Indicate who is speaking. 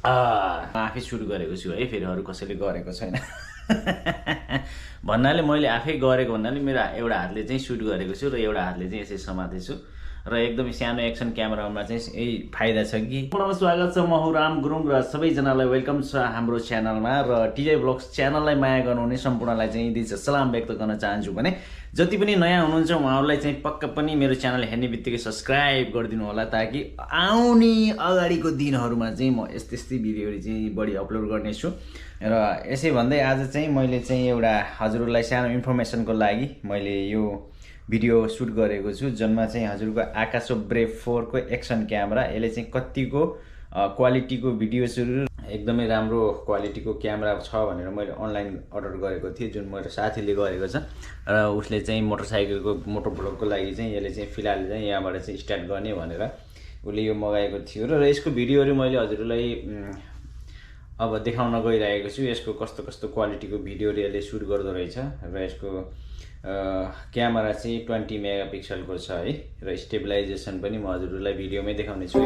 Speaker 1: आफै सुट गरेको छु है, फेरि अरू कसैले गरेको छैन भन्नाले मैले आफै गरेको भन्नाले मेरो एउटा हातले चाहिँ सुट गरेको छु र एउटा हातले चाहिँ यसै समातेछु र एकदमै सानो एक्सन क्यामेरामा चाहिँ यही फाइदा छ कि। स्वागत छ, म हुँ राम गुरुङ र सबैजनालाई वेलकम छ हाम्रो च्यानलमा र टिजे ब्लग्स च्यानललाई माया गर्नुहुने सम्पूर्णलाई चाहिँ दिन्छ सलाम व्यक्त गर्न चाहन्छु भने जति पनि नयाँ हुनुहुन्छ उहाँहरूलाई चाहिँ पक्का पनि मेरो च्यानल हेर्ने बित्तिकै सब्सक्राइब गरिदिनु होला ताकि आउने अगाडिको दिनहरूमा चाहिँ म यस्तै भिडियोहरू चाहिँ बढी अपलोड गर्नेछु। र यसै भन्दै आज चाहिँ मैले चाहिँ एउटा हजुरहरूलाई सानो इन्फर्मेसनको लागि मैले यो भिडियो सुट गरेको छु जसमा चाहिँ हजुरको आकासो ब्रेभ 4 को एक्सन क्यामेरा, यसले चाहिँ कतिको क्वालिटीको भिडियोजहरू एकदमै राम्रो क्वालिटीको क्यामेरा छ भनेर मैले अनलाइन अर्डर गरेको थिएँ, जुन मेरो साथीले गरेको छ र उसले चाहिँ मोटरसाइकलको मोटो भ्लगको लागि चाहिँ यसले चाहिँ फिलहाल चाहिँ यहाँबाट चाहिँ स्टार्ट गर्ने भनेर उसले यो मगाएको थियो र यसको भिडियोहरू मैले हजुरलाई अब देखाउन गइरहेको छु। यसको कस्तो कस्तो क्वालिटीको भिडियोहरू यसले सुट गर्दो रहेछ र यसको क्यामेरा चाहिँ 20 मेगापिक्सलको छ है र स्टेबलाइजेसन पनि म हजुरलाई भिडियोमै देखाउने छु।